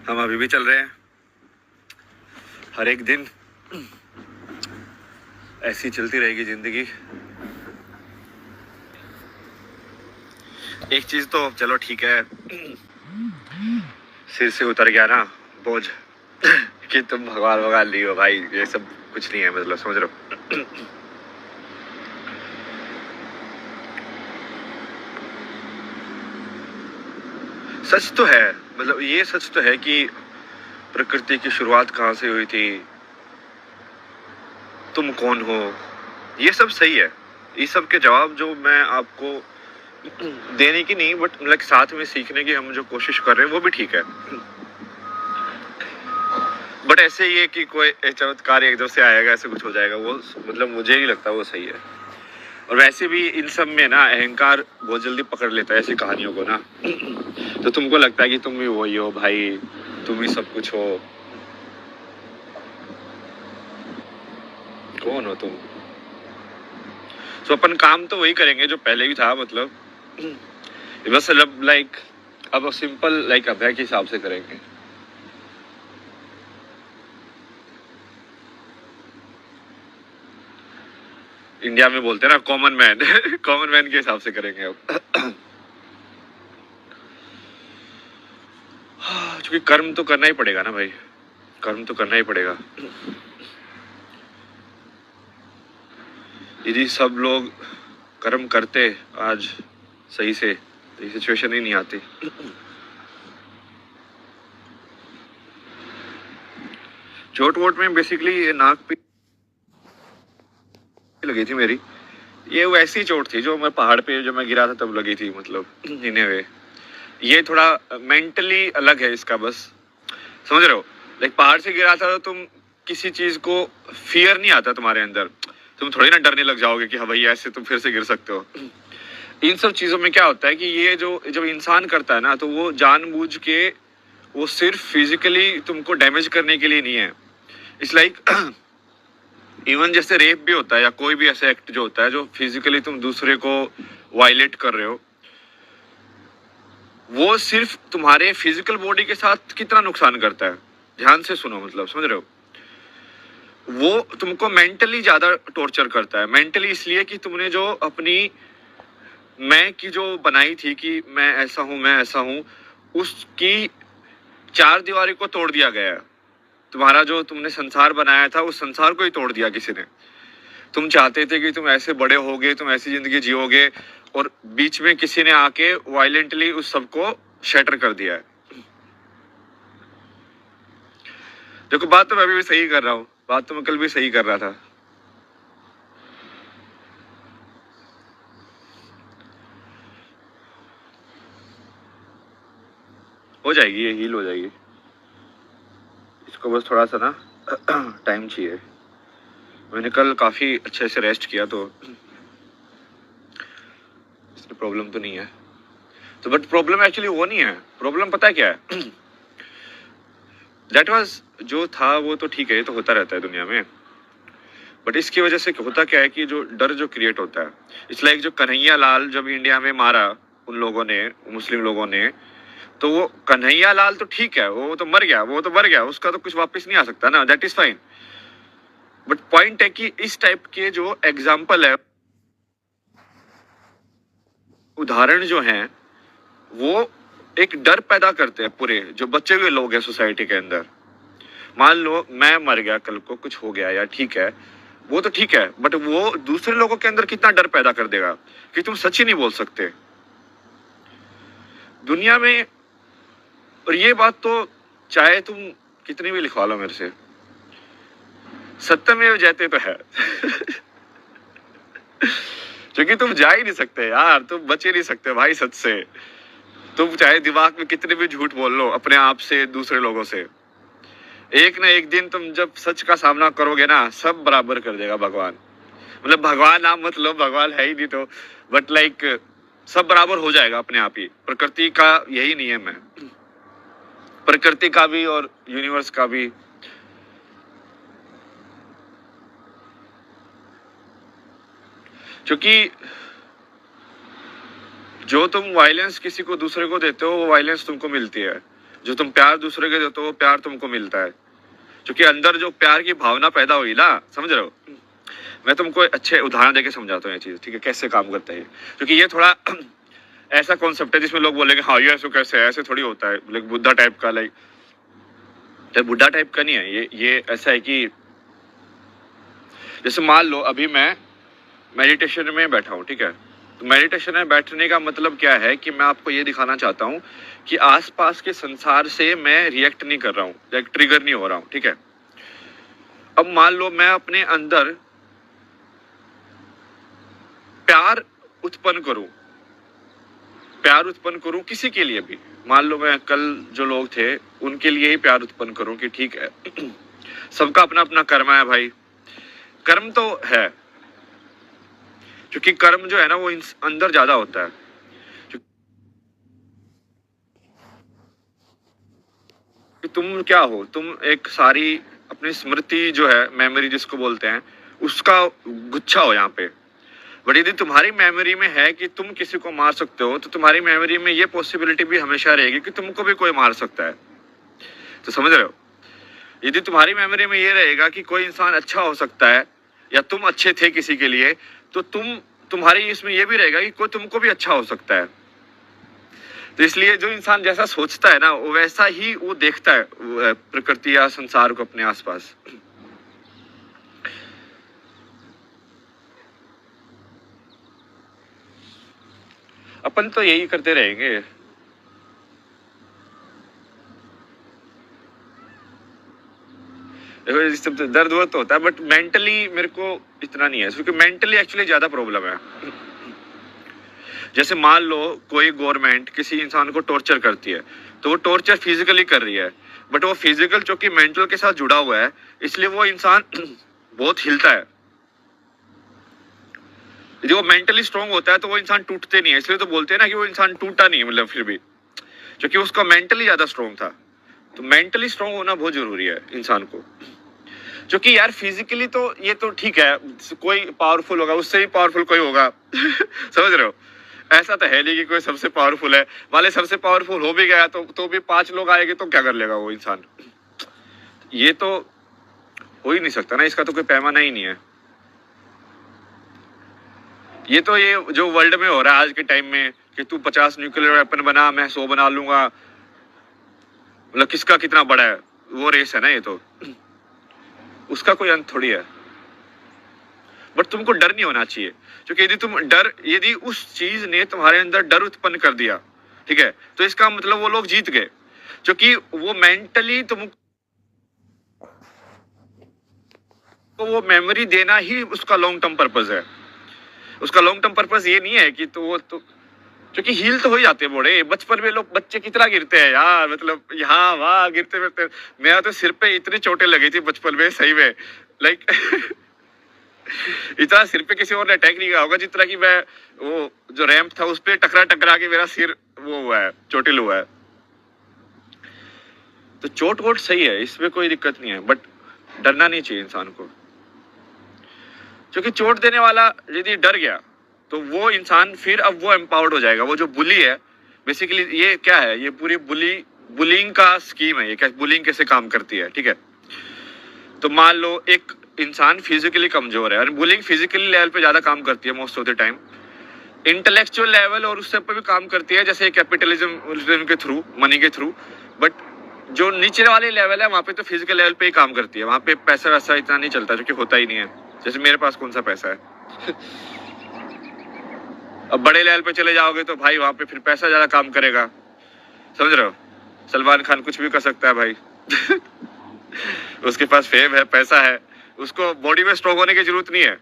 हम अभी भी चल रहे हैं। हर एक दिन ऐसी चलती रहेगी जिंदगी। एक चीज तो चलो ठीक है, सिर से उतर गया ना बोझ कि तुम भगवान भगवान ली हो भाई, ये सब कुछ नहीं है, मतलब समझ रहे हो। सच तो है, मतलब ये सच तो है कि प्रकृति की शुरुआत कहाँ से हुई थी, तुम कौन हो, ये सब सही है। ये सब के जवाब जो मैं आपको देने की नहीं, बट लाइक साथ में सीखने की हम जो कोशिश कर रहे हैं वो भी ठीक है। बट ऐसे ही है कि कोई चमत्कार एकदम से आएगा, ऐसे कुछ हो जाएगा, वो मतलब मुझे नहीं लगता वो सही है। और वैसे भी इन सब में ना अहंकार बहुत जल्दी पकड़ लेता है ऐसी कहानियों को ना। तो तुमको लगता है कि तुम भी वही हो भाई, तुम ही सब कुछ हो। कौन हो तुम? तो अपन काम तो वही करेंगे जो पहले भी था, मतलब बस लाइक अब सिंपल लाइक अभय के हिसाब से करेंगे। इंडिया में बोलते हैं ना कॉमन मैन कॉमन मैन के हिसाब से करेंगे अब। क्योंकि कर्म तो करना ही पड़ेगा ना भाई, कर्म तो करना ही पड़ेगा। यदि सब लोग कर्म करते आज सही से तो ये सिचुएशन ही नहीं आती। चोट वोट में बेसिकली नाक पे लगी थी मेरी। ये वैसी चोट थी जो मैं पहाड़ पे जो मैं गिरा था तब लगी थी, मतलब इन वे। ये थोड़ा मेंटली अलग है इसका, बस समझ रहे हो। लाइक पहाड़ से गिरा था तो तुम किसी चीज को फियर नहीं आता तुम्हारे अंदर, तुम थोड़ी ना डरने लग जाओगे कि हाँ भाई ऐसे तुम फिर से गिर सकते हो। इन सब चीजों में क्या होता है कि ये जो जब इंसान करता है ना तो वो जानबूझ के, वो सिर्फ फिजिकली तुमको डैमेज करने के लिए नहीं है। इट्स लाइक इवन जैसे रेप भी होता है या कोई भी ऐसा एक्ट जो होता है जो फिजिकली तुम दूसरे को वायलेट कर रहे हो, वो सिर्फ तुम्हारे फिजिकल बॉडी के साथ कितना नुकसान करता है, ध्यान से सुनो, मतलब समझ रहे हो। वो तुमको मेंटली ज्यादा टॉर्चर करता है। मेंटली इसलिए कि तुमने जो अपनी मैं की जो बनाई थी कि मैं ऐसा हूं मैं ऐसा हूं, उसकी चार दीवारी को तोड़ दिया गया है। तुम्हारा जो तुमने संसार बनाया था उस संसार को ही तोड़ दिया किसी ने। तुम चाहते थे कि तुम ऐसे बड़े होगे, तुम ऐसी जिंदगी जियोगे, और बीच में किसी ने आके वायलेंटली उस सबको शैटर कर दिया है। देखो बात तो मैं अभी भी सही कर रहा हूँ, बात तो मैं कल भी सही कर रहा था। हो जाएगी, ये हील हो जाएगी। इसको बस थोड़ा सा ना टाइम चाहिए। मैंने कल काफी अच्छे से रेस्ट किया तो इसमें प्रॉब्लम तो नहीं है। तो बट प्रॉब्लम एक्चुअली वो नहीं है। प्रॉब्लम पता है क्या है? दैट वाज जो था वो तो ठीक है, ये तो होता रहता है दुनिया में। बट इसकी वजह से होता क्या है कि जो डर जो क्रिएट होता है, इट्स लाइक जो कन्हैया लाल जब इंडिया में मारा उन लोगों ने, मुस्लिम लोगों ने, तो वो कन्हैया लाल तो ठीक है, वो तो मर गया, वो तो मर गया, उसका तो कुछ वापस नहीं आ सकता ना, that is fine. But point है कि इस टाइप के जो एग्जाम्पल है, उदाहरण जो हैं, वो एक डर पैदा करते हैं पूरे जो बचे हुए लोग हैं सोसाइटी के अंदर। मान लो मैं मर गया कल को, कुछ हो गया, या ठीक है वो तो ठीक है, बट वो दूसरे लोगों के अंदर कितना डर पैदा कर देगा कि तुम सच ही नहीं बोल सकते दुनिया में। और ये बात तो चाहे तुम कितनी भी लिखवा लो मेरे से, सत्यमेव जयते तो है क्योंकि तुम जा ही नहीं सकते यार, तुम बच ही नहीं सकते भाई सच से। तुम चाहे दिमाग में कितने भी झूठ बोल लो अपने आप से, दूसरे लोगों से, एक ना एक दिन तुम जब सच का सामना करोगे ना, सब बराबर कर देगा भगवान। मतलब भगवान नाम मत लो, भगवान है ही नहीं तो, बट लाइक सब बराबर हो जाएगा अपने आप ही। प्रकृति का यही नियम है, प्रकृति का भी और यूनिवर्स का भी। क्योंकि जो तुम वायलेंस किसी को दूसरे को देते हो वो वायलेंस तुमको मिलती है, जो तुम प्यार दूसरे के देते हो वो प्यार तुमको मिलता है, क्योंकि अंदर जो प्यार की भावना पैदा हुई ना, समझ रहे हो। मैं तुमको अच्छे उदाहरण देके समझाता हूँ ये चीज, ठीक है, कैसे काम करता है ये। क्योंकि ये थोड़ा ऐसा कॉन्सेप्ट है जिसमें लोग बोलेंगे हाँ ये ऐसे कैसे है, ऐसे थोड़ी होता है, लाइक बुद्धा टाइप का, लाइक बुद्धा टाइप का नहीं है ये ऐसा है कि जैसे मान लो अभी मैं मेडिटेशन में बैठा हूँ, ठीक है, तो मेडिटेशन में बैठने का मतलब क्या है कि मैं आपको ये दिखाना चाहता हूँ कि आसपास के संसार से मैं रिएक्ट नहीं कर रहा हूँ, लाइक ट्रिगर नहीं हो रहा हूँ, ठीक है। अब मान लो मैं अपने अंदर प्यार उत्पन्न करूं किसी के लिए भी, मान लो मैं कल जो लोग थे उनके लिए ही प्यार उत्पन्न करूं कि ठीक है सबका अपना अपना कर्म है भाई, कर्म तो है, क्योंकि कर्म जो है ना वो अंदर ज्यादा होता है। कि तुम क्या हो, तुम एक सारी अपनी स्मृति जो है, मेमोरी जिसको बोलते हैं, उसका गुच्छा हो यहाँ पे। बट यदि तुम्हारी मेमोरी में है कि तुम किसी को मार सकते हो, तो तुम्हारी मेमोरी में ये पॉसिबिलिटी भी हमेशा रहेगी कि तुमको भी कोई मार सकता है। तो समझ रहे हो, यदि तुम्हारी मेमोरी में ये रहेगा कि कोई इंसान अच्छा हो सकता है या तुम अच्छे थे किसी के लिए, तो तुम्हारी इसमें ये भी रहेगा कि कोई तुमको भी अच्छा हो सकता है। तो इसलिए जो इंसान जैसा सोचता है ना, वो वैसा ही वो देखता है प्रकृति या संसार को अपने आसपास। अपन तो यही करते रहेंगे। दर्द वर्द तो होता है, बट मेंटली मेरे को इतना नहीं है, क्योंकि मेंटली एक्चुअली ज्यादा प्रॉब्लम है। जैसे मान लो कोई गवर्नमेंट किसी इंसान को टॉर्चर करती है, तो वो टॉर्चर फिजिकली कर रही है, बट वो फिजिकल चूंकि मेंटल के साथ जुड़ा हुआ है, इसलिए वो इंसान बहुत हिलता है। यदि वो मेंटली स्ट्रांग होता है तो वो इंसान टूटते नहीं है, इसलिए तो बोलते हैं ना कि वो इंसान टूटा नहीं, मतलब फिर भी क्योंकि उसका मेंटली ज्यादा स्ट्रांग था। तो मेंटली स्ट्रांग होना बहुत जरूरी है इंसान को, क्योंकि यार फिजिकली तो ये तो ठीक है, कोई पावरफुल होगा, उससे भी पावरफुल कोई होगा समझ रहे हो, ऐसा तो है नहीं कि कोई सबसे पावरफुल है, वाले सबसे पावरफुल हो भी गया तो भी 5 लोग आएंगे तो क्या कर लेगा वो इंसान। ये तो हो ही नहीं सकता ना, इसका तो कोई पैमाना ही नहीं है। ये तो ये जो वर्ल्ड में हो रहा है आज के टाइम में कि तू 50 न्यूक्लियर वेपन बना, मैं 100 बना लूंगा, मतलब किसका कितना बड़ा है, वो रेस है ना ये तो, उसका कोई अंत थोड़ी है। बट तुमको डर नहीं होना चाहिए, क्योंकि यदि उस चीज ने तुम्हारे अंदर डर उत्पन्न कर दिया, ठीक है, तो इसका मतलब वो लोग जीत गए, क्योंकि वो मेंटली तुमको वो मेमोरी देना ही उसका लॉन्ग टर्म पर्पस है। उसका लॉन्ग टर्म पर्पस ये नहीं है कि तो वो तो, क्योंकि हील तो हो ही जाते हैं बड़े बचपन में, लोग बच्चे कितना गिरते हैं यार, मतलब यहाँ वहां गिरते फिरते। मेरा तो सिर पे इतनी चोटें लगी थी बचपन में, सही में, लाइक इतना सिर पे किसी और ने अटैक नहीं किया होगा जितना कि मैं वो जो रैंप था उस पर टकरा के मेरा सिर वो हुआ है, चोटिल हुआ है। तो चोट वोट सही है, इसमें कोई दिक्कत नहीं है, बट डरना नहीं चाहिए इंसान को, क्योंकि चोट देने वाला यदि डर गया तो वो इंसान फिर अब वो एम्पावर्ड हो जाएगा। वो जो बुली है बेसिकली, ये क्या है, ये पूरी बुलिंग का स्कीम है, ये क्या बुलिंग कैसे काम करती है, ठीक है। तो मान लो एक इंसान फिजिकली कमजोर है, और बुलिंग फिजिकली लेवल पे ज्यादा काम करती है most of the time, intellectual level और उससे पे भी काम करती है, जैसे कैपिटलिज्म के थ्रू, मनी के थ्रू। बट जो नीचे वाले लेवल है वहां पे तो फिजिकल लेवल पे ही काम करती है, वहां पे पैसा वैसा इतना नहीं चलता, क्योंकि होता ही नहीं है। जैसे मेरे पास कौन सा पैसा है अब बड़े लेवल पे चले जाओगे तो भाई वहां पे फिर पैसा ज्यादा काम करेगा, समझ रहे हो। सलमान खान कुछ भी कर सकता है भाई उसके पास फेम है, पैसा है, उसको बॉडी में स्ट्रॉन्ग होने की जरूरत नहीं है,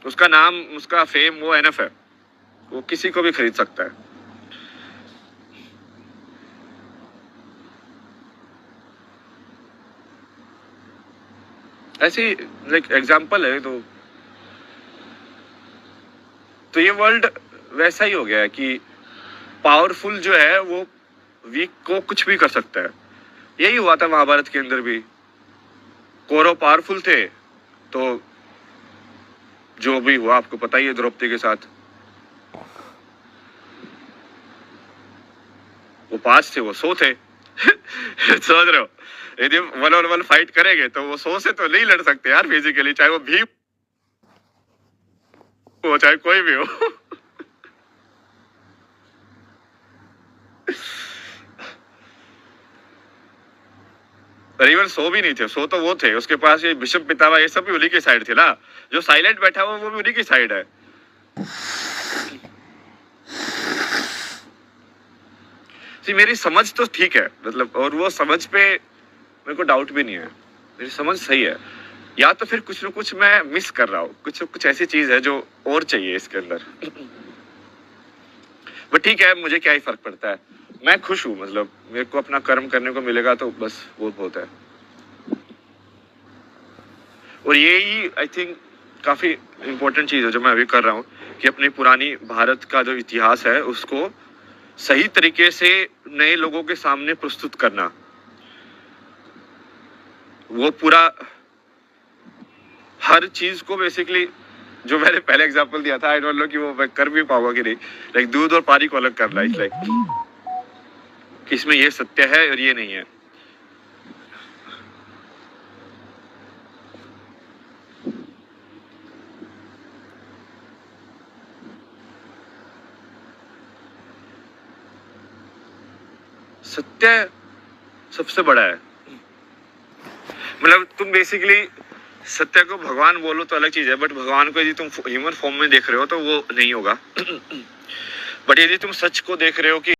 उसका नाम, उसका फेम वो एनफ है, वो किसी को भी खरीद सकता है। ऐसी लाइक एग्जांपल है। तो ये वर्ल्ड वैसा ही हो गया है कि पावरफुल जो है वो वीक को कुछ भी कर सकता है। यही हुआ था महाभारत के अंदर भी, कौरव पावरफुल थे तो जो भी हुआ आपको पता ही है, द्रौपदी के साथ। वो 5 थे, वो 100 थे, समझ रहे हो? यदि 1-on-1 फाइट करेंगे तो वो 100 से तो नहीं लड़ सकते यार फिजिकली, चाहे वो भीम हो चाहे कोई भी हो। और इवन 100 भी नहीं थे, 100 तो वो थे, उसके पास ये बिशप पितामह ये सब भी उन्हीं की साइड थे ना, जो साइलेंट बैठा हुआ वो भी उन्हीं की साइड है। जी मेरी समझ तो ठीक है मतलब, और वो समझ पे मेरे को डाउट भी नहीं है, मेरी समझ सही है, या तो फिर कुछ न कुछ मैं मिस कर रहा हूँ, कुछ कुछ ऐसी चीज है जो और चाहिए इसके अंदर। बट ठीक है, मुझे क्या ही फर्क पड़ता है, मैं खुश हूँ, मतलब मेरे को अपना कर्म करने को मिलेगा तो बस वो बहुत है। और यही आई थिंक काफी इम्पोर्टेंट चीज है जो मैं अभी कर रहा हूँ, कि अपनी पुरानी भारत का जो इतिहास है उसको सही तरीके से नए लोगों के सामने प्रस्तुत करना। वो पूरा हर चीज को बेसिकली, जो मैंने पहले एग्जांपल दिया था, आई डोंट नो कि वो मैं कर भी पाऊंगा कि नहीं, लाइक दूध और पानी को अलग करना, इट्स लाइक इसमें ये सत्य है और ये नहीं है। सत्य सबसे बड़ा है, मतलब तुम बेसिकली सत्य को भगवान बोलो तो अलग चीज है, बट भगवान को यदि तुम ह्यूमन फॉर्म में देख रहे हो तो वो नहीं होगा। बट यदि तुम सच को देख रहे हो कि